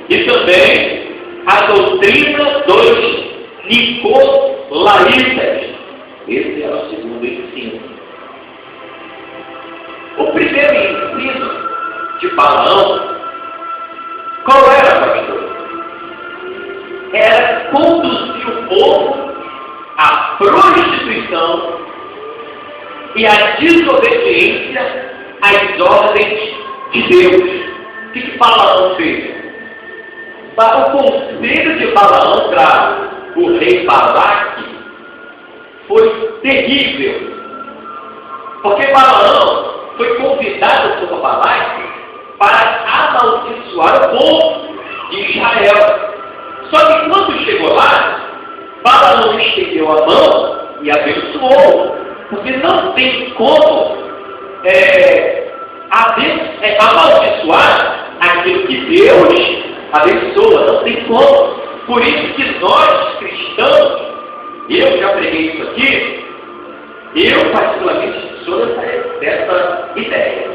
e também a doutrina dos nicolaítas. Esse é o segundo ensino. O primeiro ensino de Balaão, qual era, pastor? Era conduzir o povo à prostituição e à desobediência às ordens de Deus. O que Balaão fez? O conselho de Balaão para o rei Balaque foi terrível, porque Balaão foi convidado por Balaque para amaldiçoar o povo de Israel. Só que quando chegou lá, Balaão estendeu a mão e abençoou, porque não tem como amaldiçoar aquilo que Deus abençoa, não tem como. Por isso que nós, cristãos, eu já preguei isso aqui, eu particularmente sou dessa ideia,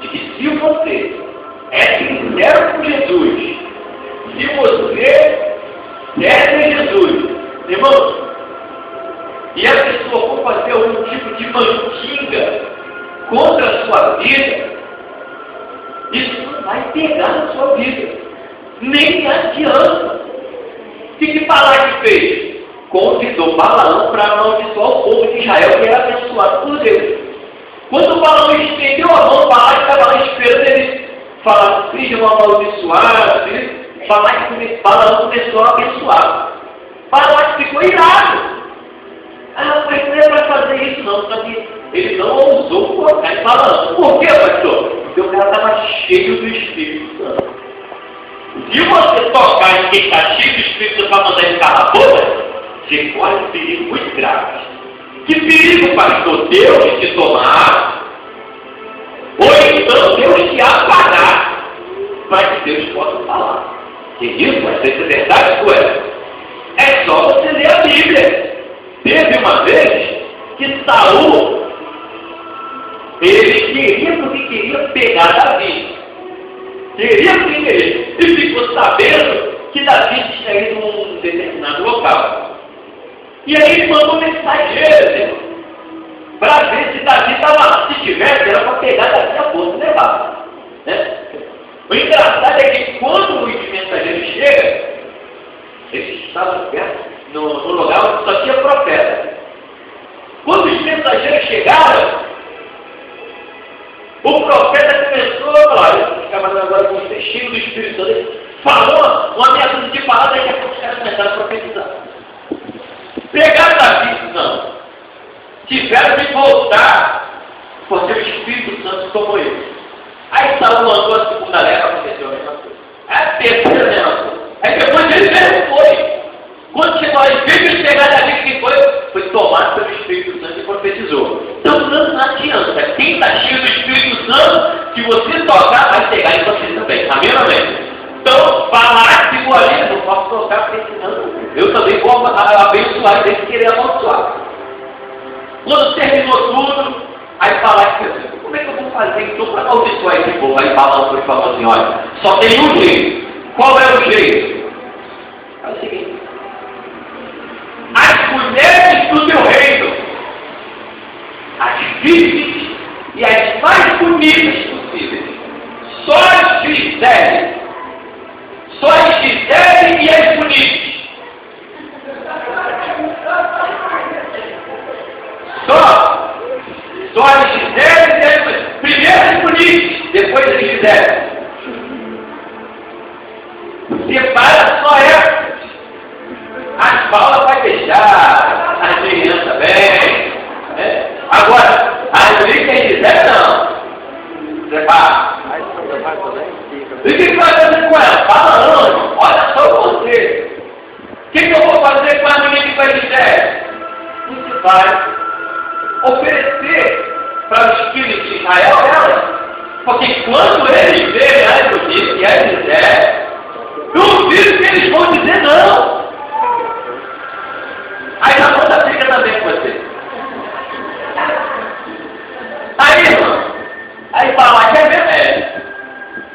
de que se você é sincero com Jesus, se você quer ser Jesus, irmão, e a pessoa for fazer algum tipo de mantinga contra a sua vida, isso não vai pegar na sua vida, nem adianta. O que Balaque fez? Convidou Balaão para amaldiçoar o povo de Israel, que era abençoado por Deus. Quando Balaão estendeu a mão, Balaque estava lá esperando ele falar, sejam amaldiçoados. Balaão começou a abençoar. Balaque ficou irado. Mas não é para fazer isso não, só que ele não ousou colocar em Balaão. Por quê, pastor? Porque o cara estava cheio do Espírito Santo. Se você tocar em quem está cheio do Espírito Santo para mandar ele calar a boca, você corre um perigo muito grave. Que perigo, pastor? Deus te tomar, ou então Deus te apagar, para que Deus possa falar. Que isso vai ser verdade, coisa. É só você ler a Bíblia. Teve uma vez que Saul, ele queria porque queria pegar Davi. Queria porque queria. E ficou sabendo que Davi tinha ido num determinado local. E aí ele mandou mensageiro, para ver se Davi estava lá. Se tivesse, era para pegar Davi a força e levar. Né? O engraçado é que quando os mensageiros chegam, eles estavam perto, no lugar onde só tinha profeta. Quando os mensageiros chegaram, o profeta começou a falar, eu ficava agora com o cheio do Espírito Santo, ele falou uma ameaça de palavra, e depois os caras começaram a profetizar. Pegaram Davi? Não. Tiveram que voltar, porque o Espírito Santo tomou ele. Aí Saul mandou a segunda leva, aconteceu a mesma coisa. A terceira, a mesma coisa. Aí depois ele mesmo foi. Quando chegou aí, veio que pegar Davi, quem foi tomado pelo Espírito Santo e profetizou. Então não adianta. Quem está cheio do Espírito Santo, se você tocar, vai pegar em você também. Amém ou amém? Então, falar que vou ali, não posso tocar precisando. Eu também vou abençoar, tem que querer abençoar. Quando terminou tudo, aí falar que assim, como é que eu vou fazer então para amaldiçoar esse povo? Aí Balaão foi falando assim, olha, só tem um jeito. Qual é o jeito? É o seguinte. As mulheres do teu reino, as virgens e as mais bonitas possíveis, só as fizerem e as bonitas. Só as fizerem e as bonitas. Primeiro as bonitas, depois as fizerem. Separa só essas. As Paula vai deixar, as crianças bem. Né? Agora, as ricas quiser não. Separa. E o que vai fazer com ela? Fala não, irmão. Olha só você. O que eu vou fazer com a menina que vai dizer? Você vai oferecer para os filhos de Israel ela. Porque quando eles verem as bonitas e as quiser, duvido que eles vão dizer não. Aí na conta fica também com você. Aí, irmão, aí fala que é mesmo.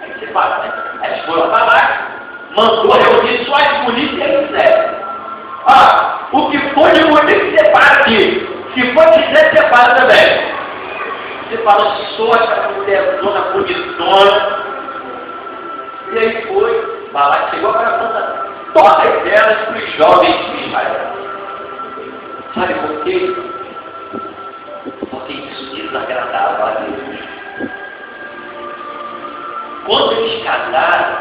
Aí você fala, né? Aí foram para lá, mandou reunir só as polícias e sério. O que for de mulher, separa aqui. Se for quiser, separa também. Você fala, sou essa mulher dona bonitona. E aí foi, Balaque chegou para contar todas elas para os jovens de Israel. Sabe por quê? Porque isso desagradava a Deus. Quando eles casaram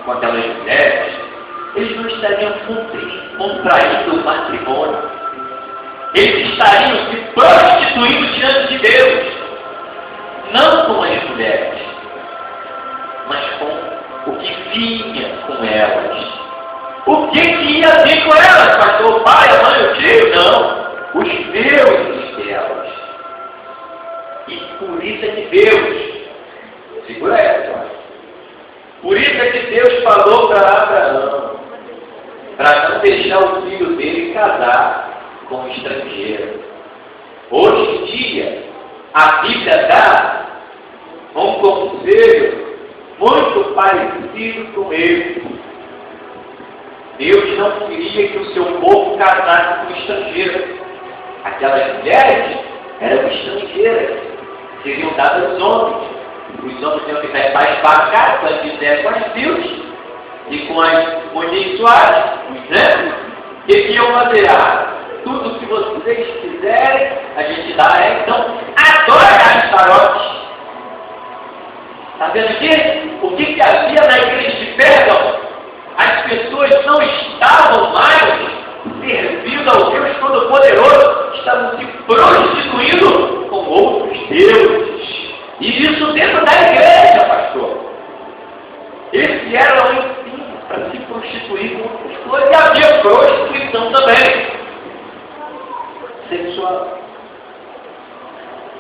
com aquelas mulheres, eles não estariam contraindo o matrimônio. Eles estariam se prostituindo diante de Deus. Não com as mulheres, mas com o que vinha com elas. O que ia vir com elas, pastor? O pai, a mãe, o tio? Não. Os deuses delas. E por isso é que Deus, segura essa, por isso é que Deus falou para Abraão, para não deixar o filho dele casar com um estrangeiro. Hoje em dia, a Bíblia dá um conselho muito parecido com esse. Deus não queria que o seu povo casasse com estrangeiro. Aquelas mulheres eram estrangeiras, seriam dadas aos homens. Os homens tinham que ficar embasbacados para dizer com as filhas e com as bonitoadas, né? O que iam fazer? Tudo que vocês quiserem, a gente dá, então adora as tarotes. Está vendo aqui? O que havia na igreja de Pérgamo? As pessoas não estavam mais servindo ao Deus Todo-Poderoso, estavam se prostituindo com outros deuses. E isso dentro da igreja, pastor. Esse era o ensino para se prostituir com outras coisas. E havia prostituição também. Sexual.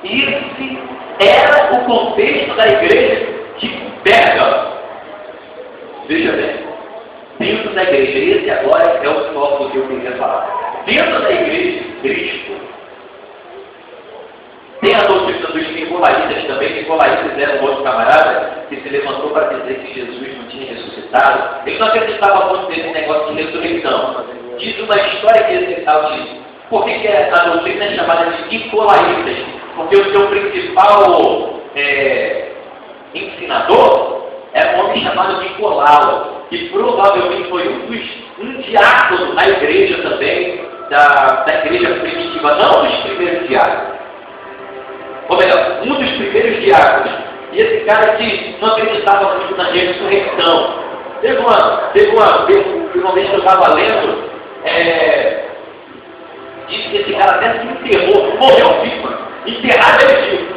Esse era o contexto da igreja de Pérgamo. Veja bem. Dentro da igreja, esse agora é o foco que eu queria falar. Dentro da igreja de Cristo, tem a doutrina dos nicolaítas também. Nicolaítas era um outro camarada que se levantou para dizer que Jesus não tinha ressuscitado. Ele não acreditava muito nesse negócio de ressurreição. Diz uma história que ele tal disso. Por que a doutrina é chamada de nicolaítas? Porque o seu principal ensinador era um homem chamado Nicolau, que provavelmente foi um diácono na igreja também, da igreja primitiva, não dos primeiros diáconos. Ou melhor, um dos primeiros diáconos. E esse cara que não acreditava muito na ressurreição. Teve uma vez que eu estava lendo, disse que esse cara até se enterrou, morreu vivo, enterrado ele vivo.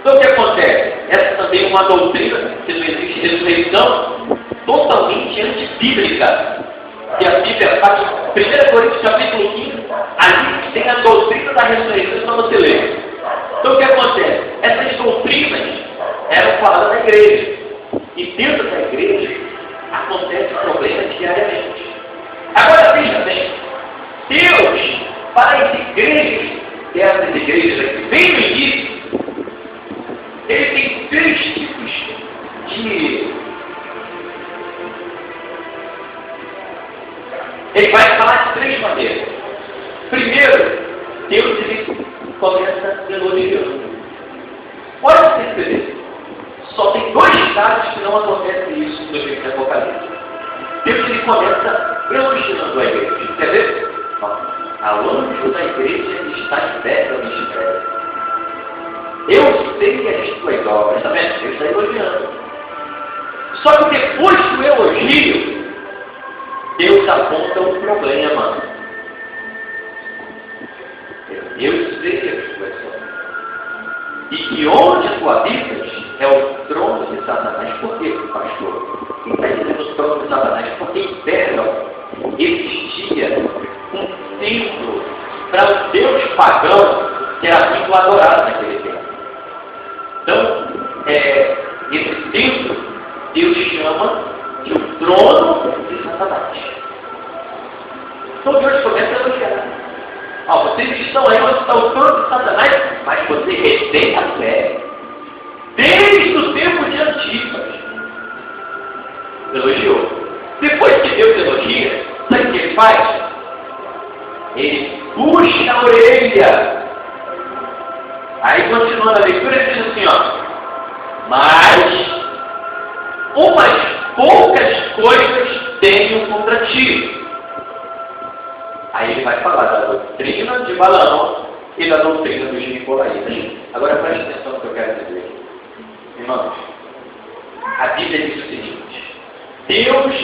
Então o que acontece? Essa também é uma doutrina, que não existe ressurreição, totalmente antibíblica. Que a Bíblia faz, 1 Coríntios capítulo 15, ali tem a doutrina da ressurreição para você ler. Então o que acontece? Essas doutrinas eram faladas na igreja. E dentro da igreja acontece problemas diariamente. Agora veja bem, Deus, para as igrejas, essas igrejas aqui, bem no início, ele tem 3 tipos de... Ele vai falar de 3 maneiras. Primeiro, Deus ele começa elogiando. Pode perceber, só tem 2 casos que não acontece isso no livro de Apocalipse. Deus ele começa elogiando a igreja. Quer ver? O anjo da igreja está em pé para me espera. Eu sei que as tuas obras, está vendo? Ele está elogiando. Só que depois do elogio, Deus aponta um problema. Eu sei as tuas obras. E que onde tu habitas é o trono de Satanás. Por quê, pastor? Quem está dizendo o trono de Satanás? Porque em Pérgamo existia um templo para o Deus pagão que era muito adorado naquele tempo. Então, esse templo, Deus chama de o trono de Satanás. Então Deus começa a elogiar. Vocês estão aí onde está o trono de Satanás, mas você retém a fé. Desde o tempo de Antipas. Elogiou. Deus elogia, sabe o que ele faz? Ele puxa a orelha. Aí, continuando a leitura, ele diz assim, ó. Mas umas poucas coisas tenho contra ti. Aí ele vai falar da doutrina de Balaão e da doutrina dos nicolaítas. Agora preste atenção no que eu quero dizer. Irmãos, a Bíblia diz o seguinte: Deus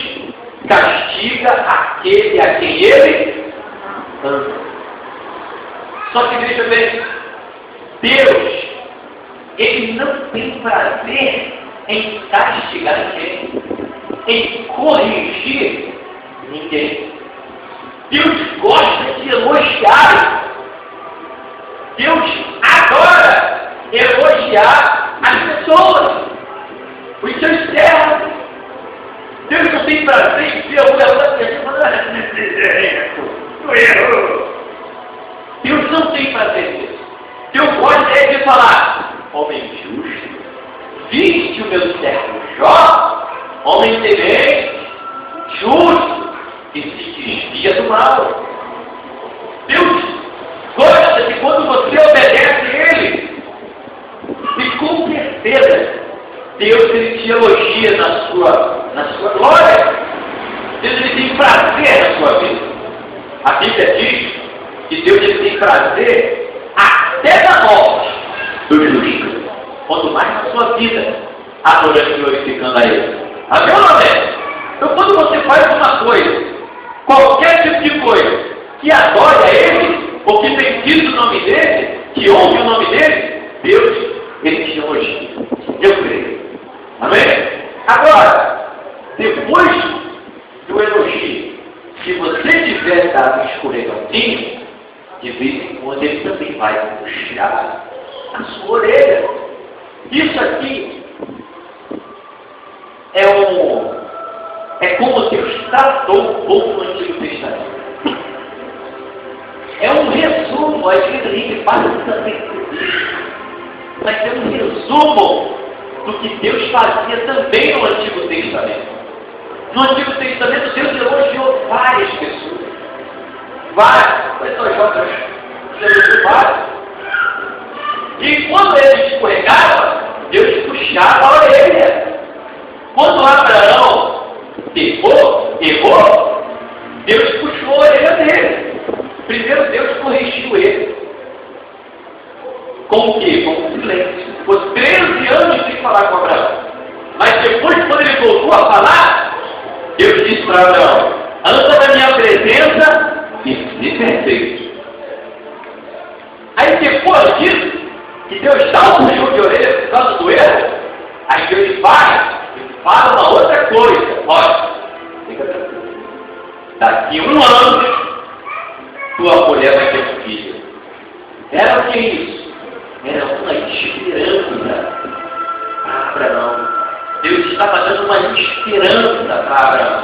castiga aquele a quem ele ama. Só que veja bem, Deus, ele não tem prazer em castigar ninguém, em corrigir ninguém. Deus gosta de elogiar. Deus adora elogiar as pessoas, os seus servos. Deus não tem prazer em ver o da pessoa. Deus não tem prazer nisso. Deus gosta de falar: homem justo, viste o meu servo Jó, homem temente, justo, que se desvia do mal. Deus gosta de quando você obedece a Ele. E com certeza, Deus ele te elogia na sua glória. Deus ele tem prazer na sua vida. A Bíblia diz que Deus ele tem prazer até na morte do justo. Quanto mais na sua vida, adorando e glorificando a Ele. Amém ou não é? Então, quando você faz uma coisa, qualquer tipo de coisa, que adore a Ele, ou que bendiz o nome dEle, que ouve o nome dEle, Deus, Ele te elogia. Eu creio. Amém? Agora, depois do elogio, se você tiver dado um escorregãozinho, de vez em quando Ele também vai puxar a sua orelha. Isso aqui é como Deus tratou o povo no Antigo Testamento. É um resumo, a gente passa também por isso. Mas é um resumo do que Deus fazia também no Antigo Testamento. No Antigo Testamento, Deus elogiou várias pessoas. Várias. Pessoas outras, várias. E quando eles escorregavam, Deus puxava a orelha. Quando Abraão errou, Deus puxou a orelha dele. Primeiro Deus corrigiu ele. Com o quê? Com o silêncio. Ficou 13 anos sem falar com Abraão. Mas depois, quando ele voltou a falar, Deus disse para Abraão: anda na minha presença e se perfeito. Aí depois disso, que Deus dá um puxão de orelha por causa do erro, aí Deus vai e fala uma outra coisa. Olha, fica tranquilo. Daqui 1 ano, tua mulher vai ter um filho. Era o que é isso? Era uma esperança para Abraão. Deus estava dando uma esperança para Abraão.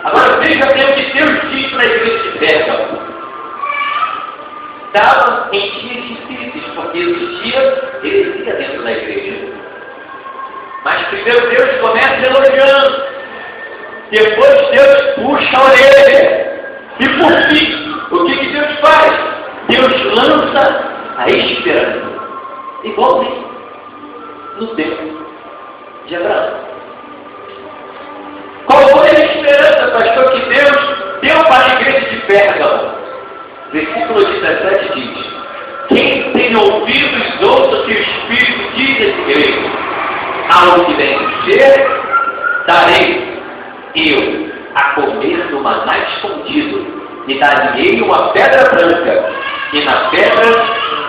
Agora veja bem o que Deus diz para a igreja de Pérgamo. Estava em dias difíceis, porque existia heresia dentro da igreja. Mas primeiro Deus começa elogiando. Depois Deus puxa a orelha. E por fim, o que Deus faz? Deus lança a esperança. Igualmente no tempo de Abraão. Qual foi a esperança, pastor, que Deus deu para a igreja de Pérgamo? Versículo 17 diz: quem tem ouvidos, ouça o que o Espírito diz a essa igreja. Ao que vencer, darei eu a comer do maná escondido, e dar-lhe uma pedra branca, e na pedra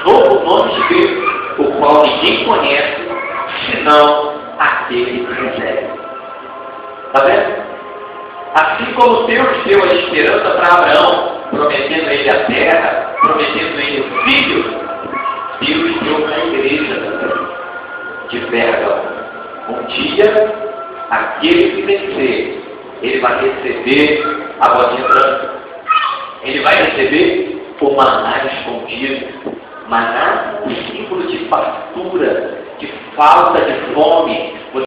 um novo nome escrito, o qual ninguém conhece, senão aquele que recebe. Está vendo? Assim como Deus deu a esperança para Abraão, prometendo a ele a terra, prometendo a ele o filho, Deus deu para a igreja também, de Pérgamo. Um dia, aquele que vencer, ele vai receber a bolinha branca. Ele vai receber o maná escondido. Maná, o símbolo de fartura, de falta de fome,